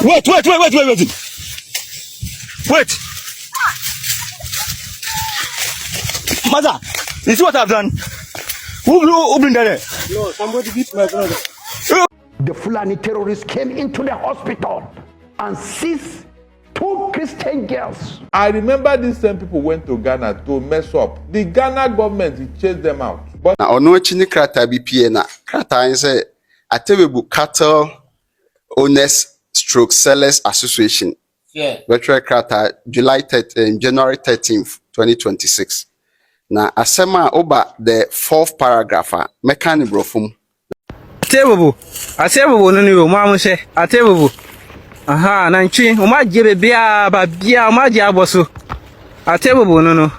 Wait. Mother, you see what I've done? Who bring that there? No, somebody beat my brother. The Fulani terrorists came into the hospital and seized 2 Christian girls. I remember these same people went to Ghana to mess up. The Ghana government chased them out. But na ono chini krata BPA na krata say Atebebu Cattle Owners Stroke Sellers Association. Yeah. Virtual krata January 13th, 2026. Na asema oba the 4th paragraph mekani brofum. Atebebu no ni o ma mo se Atebebu. Aha, na nchi o ma jebe bia ba bia o ma je aboso. Atebebu no.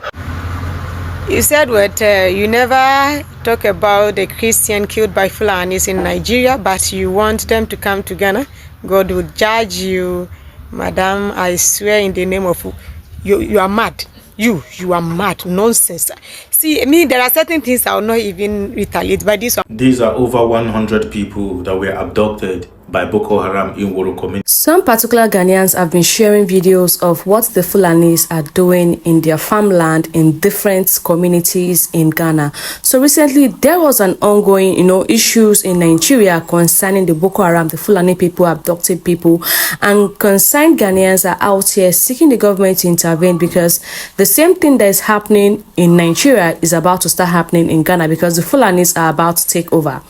You said what you never talk about the Christian killed by Fulanis in Nigeria, but you want them to come to Ghana. God will judge you, madam. I swear in the name of you are mad. You are mad. Nonsense. See, me, there are certain things I will not even retaliate by this one. These are over 100 people that were abducted by Boko Haram in Woro community. Some particular Ghanaians have been sharing videos of what the Fulanis are doing in their farmland in different communities in Ghana. So recently there was an ongoing, issues in Nigeria concerning the Boko Haram, the Fulani people abducting people, and concerned Ghanaians are out here seeking the government to intervene because the same thing that is happening in Nigeria is about to start happening in Ghana because the Fulanis are about to take over.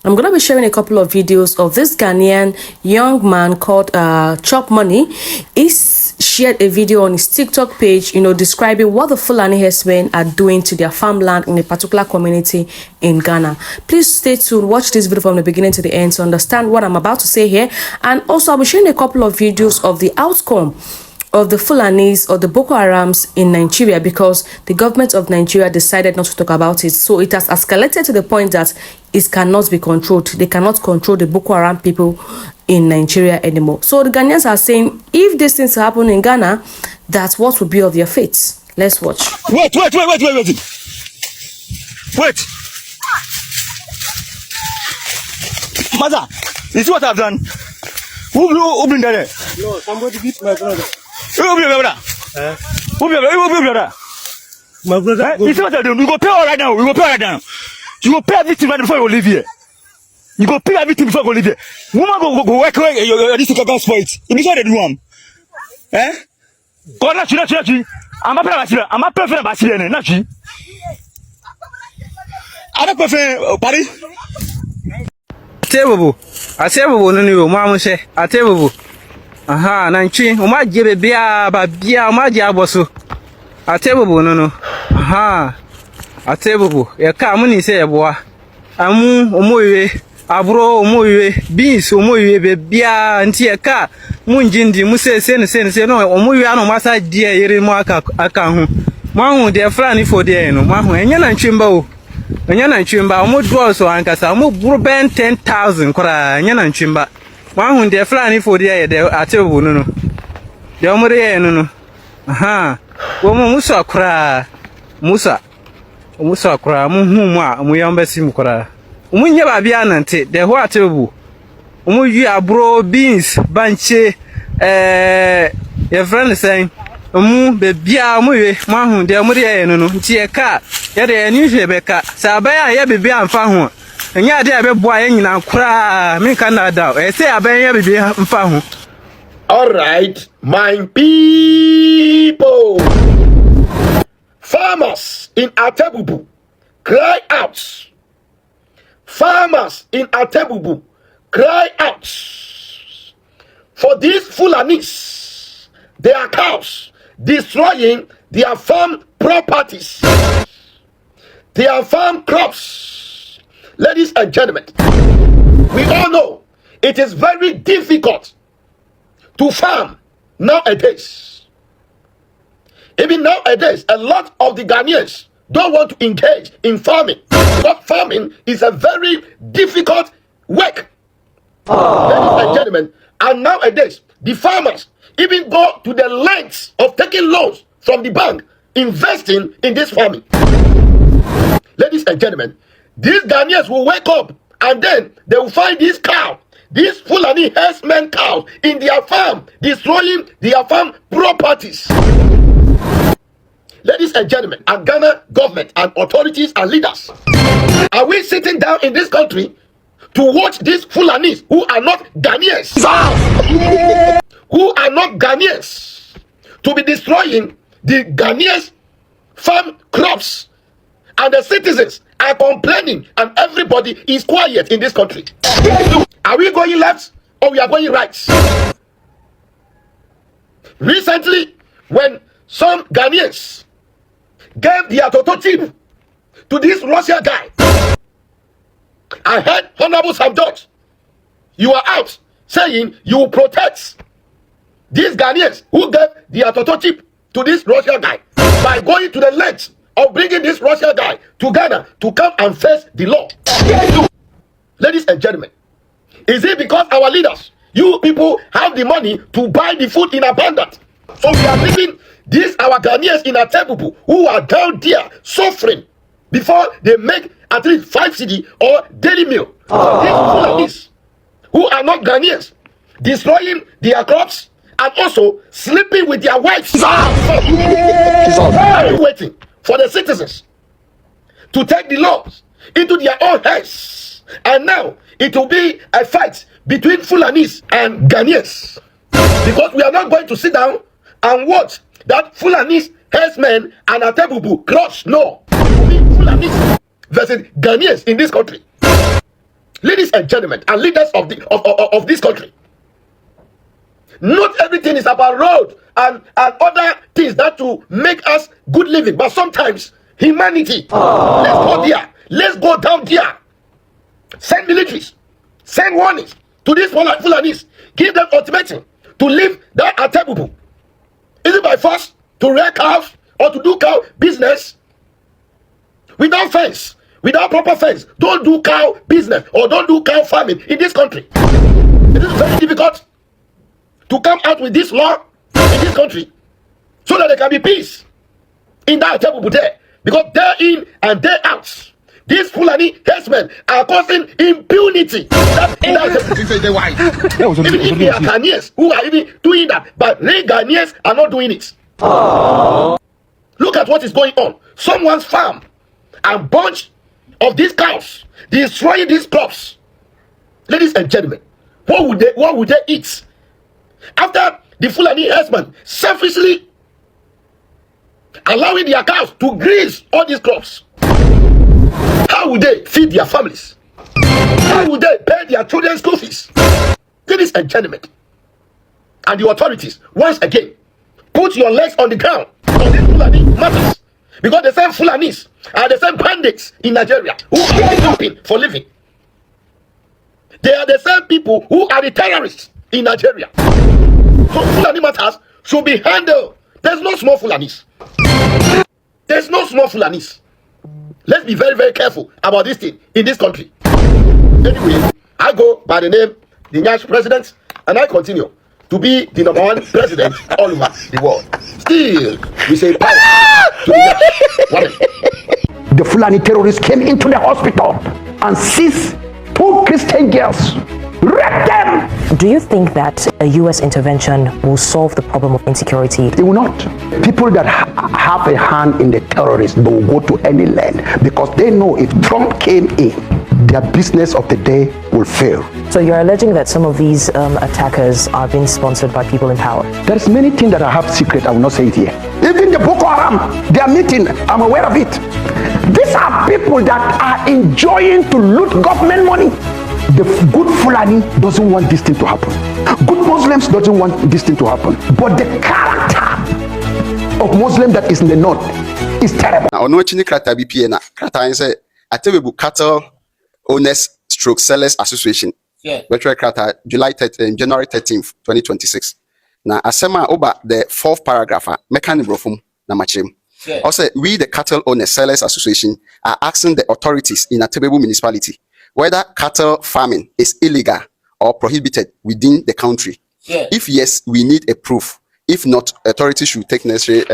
I'm going to be sharing a couple of videos of this Ghanaian young man called Chop Money. He shared a video on his TikTok page, describing what the Fulani herdsmen are doing to their farmland in a particular community in Ghana. Please stay tuned, watch this video from the beginning to the end to understand what I'm about to say here. And also I'll be sharing a couple of videos of the outcome of the Fulanis or the Boko Harams in Nigeria because the government of Nigeria decided not to talk about it. So it has escalated to the point that it cannot be controlled. They cannot control the Boko Haram people in Nigeria anymore. So the Ghanaians are saying if these things happen in Ghana, that's what will be of their fate. Let's watch. Wait. Mother, you see what I've done? Who bring that there? No, somebody beat my brother. Who bring that? Who bring that? My brother. You see what I'm doing? We go pay all right now. You go pay everything right before you leave here. You go pay everything before you leave here. Woman go work your this can spoil it. You know what they do am? Go na chi. I'm not paying for Basile na chi. I don't pay for Paris. Atebebu no ni o ma mo se Atebebu. Aha, na nchi o ma jebe bia ba bia o ma je aboso. Atebebu no. Aha. Atebebu ye ka mu ni se ye boa. Amu omoye abro omoye beans omoye be bia nti ye ka mu njindi mu se no omoye ano masa die yere mu aka hu. Mo hu de Fulani for de no mo hu enya na nchimba o. Enya na nchimba mo do so ankasa mo buru ben 10,000 kora enya na nchimba. Mo hu de Fulani for de de Atebebu no. De omore ye no. Aha. Wo mo musa kora. Musa kora mu hu mu a mu yamba sim kora. Mu nya ba bia nante de ho Atebebu. Mu yu abro beans banche your friend saying mu be bia mu we mu hu de mu de no nti e ka ye de ni hwe be ka sa ba ya ye be bia amfa ho nya de be boa ye nyina kora me kan na da e say aban ye be bia amfa ho. All right, my people. Farmers in Atebubu, cry out. Farmers in Atebubu, cry out. For these Fulanis, their cows, destroying their farm properties, their farm crops. Ladies and gentlemen, we all know it is very difficult to farm nowadays. Even nowadays, a lot of the Ghanaians don't want to engage in farming because farming is a very difficult work. Ladies and gentlemen, and nowadays, the farmers even go to the lengths of taking loans from the bank, investing in this farming. Ladies and gentlemen, these Ghanaians will wake up and then they will find this cow, these Fulani herdsmen cows in their farm, destroying their farm properties. Ladies and gentlemen, and Ghana government and authorities and leaders, are we sitting down in this country to watch these Fulanis who are not Ghanaians, who are not Ghanaians, to be destroying the Ghanaians' farm crops, and the citizens are complaining and everybody is quiet in this country? Are we going left or we are going right? Recently, when some Ghanaians gave their Toto chip to this Russia guy, I heard Honorable Sam George, you are out saying you will protect these Ghanaians who gave their Toto chip to this Russia guy by going to the length of bringing this Russia guy to Ghana to come and face the law. Ladies and gentlemen, is it because our leaders, you people, have the money to buy the food in abundance? So we are leaving these our Ghanaians in Atebubu who are down there suffering before they make at least 5 cedi or daily meal. These who are not Ghanaians, destroying their crops and also sleeping with their wives. Are you waiting for the citizens to take the laws into their own hands? And now it will be a fight between Fulanis and Ghanaians, because we are not going to sit down and watch that Fulanis herdsmen and Atebubu crush. No, it will be Fulanis versus Ghanaians in this country. Ladies and gentlemen, and leaders of this country, not everything is about road and other things that to make us good living, but sometimes humanity. Let's go there. Let's go down there. Send militaries, send warnings to these Fulanis, give them ultimatum to leave that Atebubu. Is it by force to rear cows or to do cow business without fence, without proper fence? Don't do cow business or don't do cow farming in this country. It is very difficult to come out with this law in this country so that there can be peace in that Atebubu there, because day in and day out, these Fulani herdsmen are causing impunity. Even if they are Ghanaians who are even doing that, but real Ghanaians are not doing it. Look at what is going on. Someone's farm and bunch of these cows destroying these crops. Ladies and gentlemen, what would they eat after the Fulani herdsmen selfishly allowing their cows to graze all these crops? How would they feed their families? How would they pay their children's school fees? Ladies and gentlemen, and the authorities, once again, put your legs on the ground on these Fulani matters, because the same Fulanis are the same bandits in Nigeria who are jumping for living. They are the same people who are the terrorists in Nigeria. So Fulani matters should be handled. There's no small Fulanis. There's no small Fulanis. Let's be very, very careful about this thing in this country. Anyway, I go by the name, the Nyash President, and I continue to be the #1 president all over the world. Still, we say power to the Nyash. The Fulani terrorists came into the hospital and seized 2 Christian girls, raped them. Do you think that a U.S. intervention will solve the problem of insecurity? They will not. People that have a hand in the terrorists, they will go to any land, because they know if Trump came in, their business of the day will fail. So you're alleging that some of these attackers are being sponsored by people in power? There's many things that I have secret, I will not say it here. Even the Boko Haram, they are meeting, I'm aware of it. These are people that are enjoying to loot government money. The good Fulani doesn't want this thing to happen. Good Muslims doesn't want this thing to happen. But the character of Muslim that is in the north is terrible. Now, no chini krata BPA na krata say Atebubu Cattle Owners Stroke Sellers Association. Yeah. Which krata January 13th, 2026. Now, asema over the 4th paragraph, mechanism from na machem. Yeah. Also, we the Cattle Owners Sellers Association are asking the authorities in Atebubu municipality whether cattle farming is illegal or prohibited within the country. Yeah. If yes, we need a proof. If not, authorities should take necessary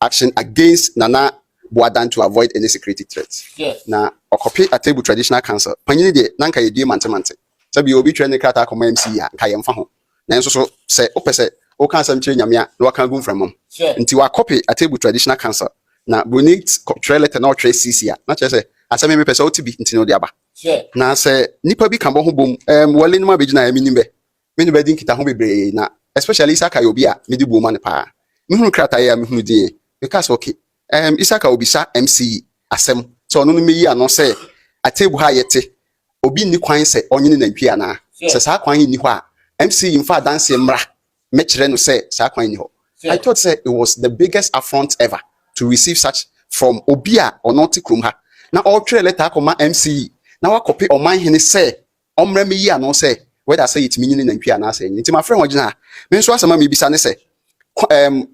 action against Nana Boadan to avoid any security threats. Yes. Now, Okope Atebu Traditional Council, Panini de Nanka Yedi Mantemante. So be obi training krata koma MC ya ka yemfa ho. Na nso so se opese o kan sam kire nyame a na waka gu mfram. Nti wa copy Atebu traditional council na bonit trail letter na trace CC a na che se aseme me pese o tibi nti no de aba. Na se nipa bi kan bo ho bom wale no ma begina ya minimbe. Menu be din kita ho bebre na especially Isaka obi a me di bo ma ne pa. Me hunu krata ya me hunu din because okay Isaka obisa MC asem so no meyi ano se Atebu ha yete obi ni kwan se onyene nantwi ana se sa kwan ni ho a MC infa dance mra me kire no se sa kwan ni ho. I thought say it was the biggest affront ever to receive such from obia or not krum ha na all three letter koma MC na wa copy oman hene se omra meyi ano se whether say it meaning nantwi ana se nti my friend ogina me nso asema me bisa ne se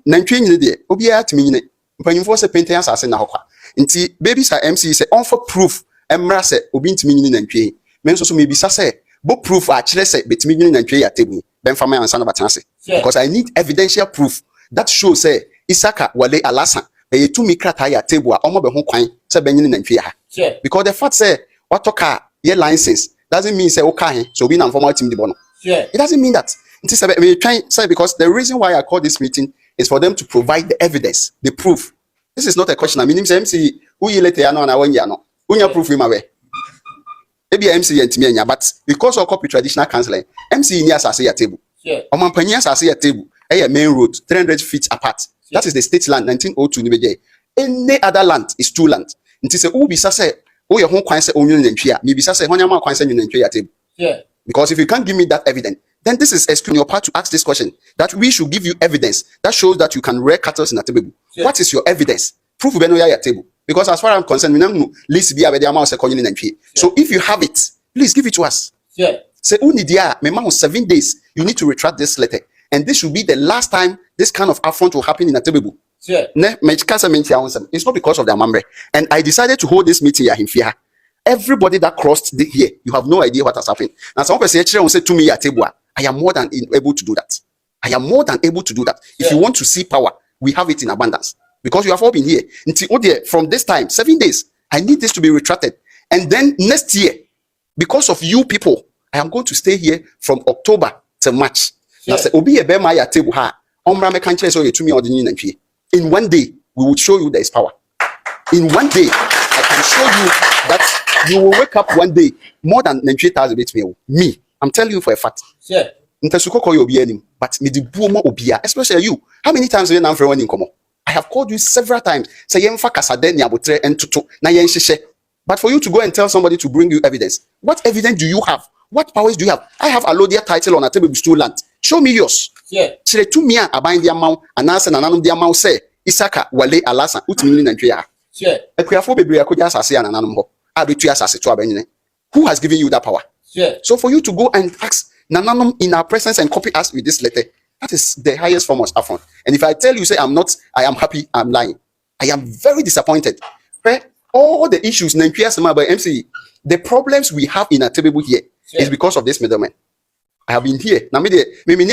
nantwi nyine de obia timi nyine mpanyimfo se penten asase na hokwa nti baby sa MC se on for proof emra se obi ntimi nyine nantwi me nso so me bisa se bo proof a kire se betimi nyine nantwi ya tebu ben fama ansa na batanase because I need evidential proof that shows say Isaka wale alasa e tu mi krata ya tebu a omo be ho kwan se ben nyine nantwi ha because the fact say watoka your license doesn't mean say okay so we na informal team the bono it doesn't mean that it is me trying say because the reason why I call this meeting is for them to provide the evidence, the proof. This is not a question. I mean, MC, who you let you know na one year no. Unya proof him away. Maybe MC and Timia, but because of copy traditional counseling, MC ni asase ya table. Omampanya asase ya table. A main road 300 feet apart. That is the state land 1902 ni beje. Any other land is two land. Nti se u bisa se o ye ho kwan se onyu nantwi a, me bisa se honya ma kwan se nyu nantwi ya table. Because if you can't give me that evidence, then this is excuse your part to ask this question that we should give you evidence that shows that you can rear cattle in a table. What is your evidence? Proof be no ya table. Because as far as I'm concerned, we know list be the amount so if you have it, please give it to us. Say unidia me 7 days. You need to retract this letter, and this should be the last time this kind of affront will happen in a table. It's not because of the amambre. And I decided to hold this meeting here. Everybody that crossed here, you have no idea what has happened. And some person say to me at table, I am more than able to do that. I am more than able to do that. If you want to see power, we have it in abundance. Because you have all been here. Until from this time, 7 days, I need this to be retracted. And then next year, because of you people, I am going to stay here from October to March. Now, say, Obi ebe ma ya table ha. Omra me kanche so ye to me ordinary nantwi. In one day, we will show you there is power. In one day, I can show you that you will wake up one day more than 3,000 bit me. I'm telling you for a fact. Ntasuko call you obi anim, but me the buomo obia, especially you. How many times have you done for one in komo? I have called you several times. Say yemfa kasade ni abotre entutu na yenhihye. But for you to go and tell somebody to bring you evidence, what evidence do you have? What powers do you have? I have a Alodia title on a table stool land. Show me yours. Chire to me a bind the amount and answer nananum the amount say Isaka wale alasa utmini nantria. Ekuafo bebre akoja asase ananum ho. Abetu asase to abenye. Who has given you that power? So for you to go and ask nananum in our presence and copy us with this letter, that is the highest form of affront. And if I tell you say I am happy, I'm lying. I am very disappointed. Where all the issues by MC, the problems we have in a table here is because of this middleman. I have been here. Now, me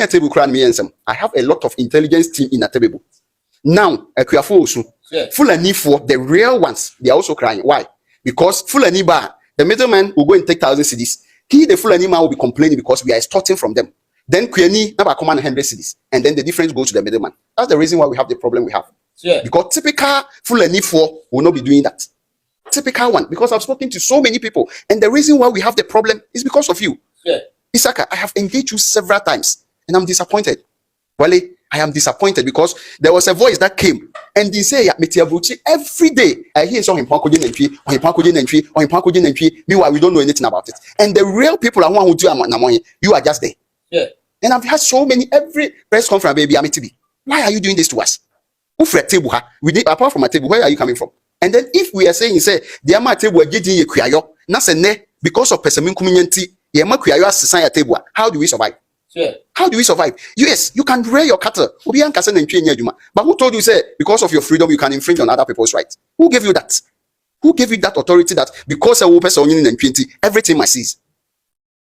table crown me and I have a lot of intelligence team in a table. Now, Fulani for the real ones, they are also crying. Why? Because Fulani bar, the middleman will go and take 1,000 cedis. He, the Fulani man, will be complaining because we are extorting from them. Then Kuyani never command 100 cedis, and then the difference goes to the middleman. That's the reason why we have the problem we have. Because typical Fulani for will not be doing that. Typical one, because I've spoken to so many people, and the reason why we have the problem is because of you. Isaka, I have engaged you several times, and I'm disappointed. Wale, I am disappointed because there was a voice that came and they say, every day I hear some entry, meanwhile we don't know anything about it. And the real people are one who do you are just there. And I've had so many, every press conference, baby, why are you doing this to us? Apart from a table, where are you coming from? And then if we are saying, say, the amount table getting a kuyayo, because of persimmon community, how do we survive? How do we survive? Yes, you can rear your cattle. But who told you, say, because of your freedom, you can infringe on other people's rights? Who gave you that? Who gave you that authority that because a person in 20, everything must cease?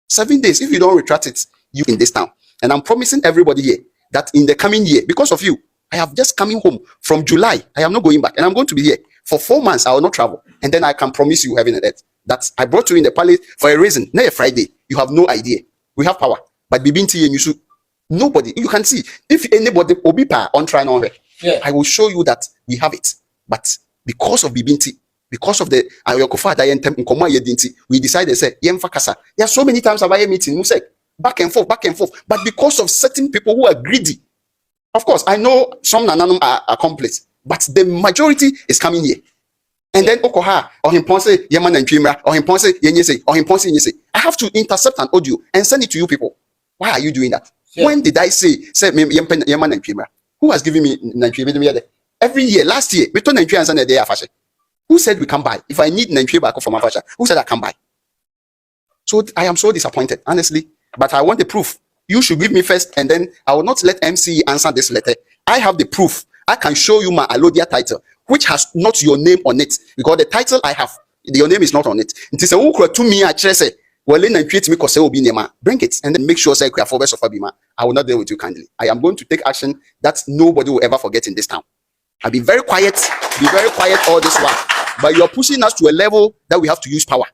7 days, if you don't retract it, you in this town. And I'm promising everybody here that in the coming year, because of you, I have just coming home from July. I am not going back. And I'm going to be here for 4 months. I will not travel. And then I can promise you heaven and earth that I brought you in the palace for a reason. Not a Friday. You have no idea. We have power. But Bibinti and Yusu, nobody, you can see. If anybody Obipa on try on I will show you that we have it. But because of Bibinti, because of the we decided to say, there are so many times I've had meeting, we say back and forth. But because of certain people who are greedy, of course, I know some nananum are accomplices, but the majority is coming here. And then Okoha or him ponce Yeman and Chimra or him ponce Yenyese or him ponce Yenyese. I have to intercept an audio and send it to you people. Why are you doing that? When did I say Yeman and Chimra? Who has given me Nigeria? Every year, last year, we told Nigerians and they are fashion. Who said we can buy? If I need Nigeria back from Afasha, who said I can buy? So I am so disappointed, honestly. But I want the proof. You should give me first, and then I will not let MC answer this letter. I have the proof. I can show you my Alodia title, which has not your name on it. Because the title I have, your name is not on it. It is a who to me, I say, well, then create me because will be nema. Bring it and then make sure say for best of Abima. I will not deal with you kindly. I am going to take action that nobody will ever forget in this town. I'll be very quiet all this while. But you are pushing us to a level that we have to use power.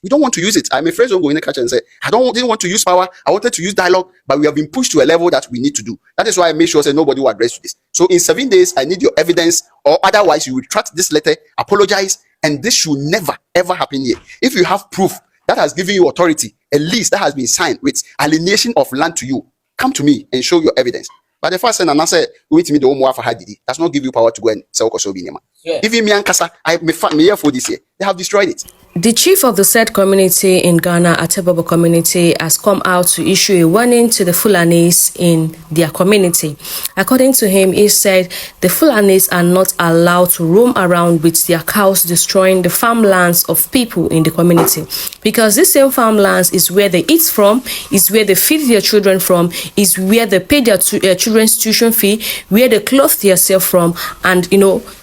We don't want to use it. I'm afraid to go in the kitchen and say, didn't want to use power. I wanted to use dialogue, but we have been pushed to a level that we need to do. That is why I made sure that nobody will address this. So in 7 days, I need your evidence, or otherwise you retract this letter, apologize, and this should never, ever happen here. If you have proof that has given you authority, a lease that has been signed with alienation of land to you, come to me and show your evidence. But the first thing I say, wait me the home for Hadidi does not give you power to go and sell Kosobinema. Even me and Kasa, I me here for this year. They have destroyed it. The chief of the said community in Ghana, Atebobo community, has come out to issue a warning to the Fulanis in their community. According to him, he said the Fulanis are not allowed to roam around with their cows, destroying the farmlands of people in the community. Because this same farmlands is where they eat from, is where they feed their children from, is where they pay their children's tuition fee, where they clothe themselves from, and,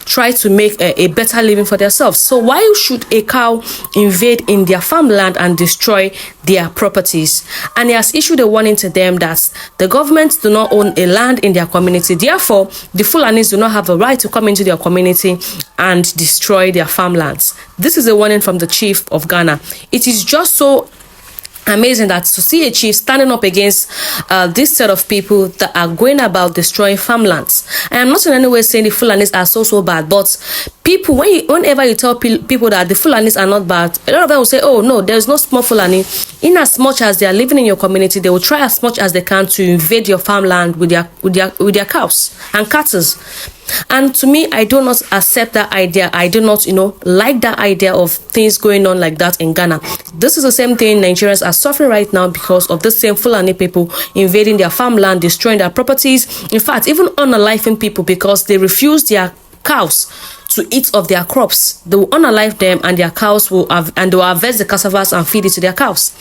try to make a better living for themselves. So why should a cow invade in their farmland and destroy their properties? And he has issued a warning to them that the government do not own a land in their community. Therefore, the Fulanis do not have a right to come into their community and destroy their farmlands. This is a warning from the chief of Ghana. It is just so amazing that to see a chief standing up against this set of people that are going about destroying farmlands. I am not in any way saying the Fulanis are so bad, but people, whenever you tell people that the Fulanis are not bad, a lot of them will say, oh no, there's no small Fulani. In as much as they are living in your community, they will try as much as they can to invade your farmland with their cows and cattle. And to me, I do not accept that idea. I do not, like that idea of things going on like that in Ghana. This is the same thing Nigerians are suffering right now because of the same Fulani people invading their farmland, destroying their properties. In fact, even unaliving people because they refuse their cows to eat of their crops. They will unalive them and their cows will they will harvest the cassavas and feed it to their cows.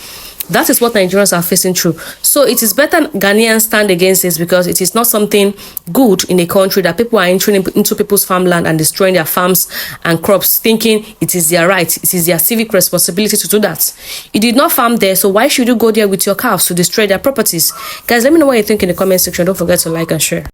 That is what Nigerians are facing through. So it is better Ghanaians stand against this because it is not something good in a country that people are entering into people's farmland and destroying their farms and crops, thinking it is their right, it is their civic responsibility to do that. You did not farm there, so why should you go there with your cows to destroy their properties? Guys, let me know what you think in the comment section. Don't forget to like and share.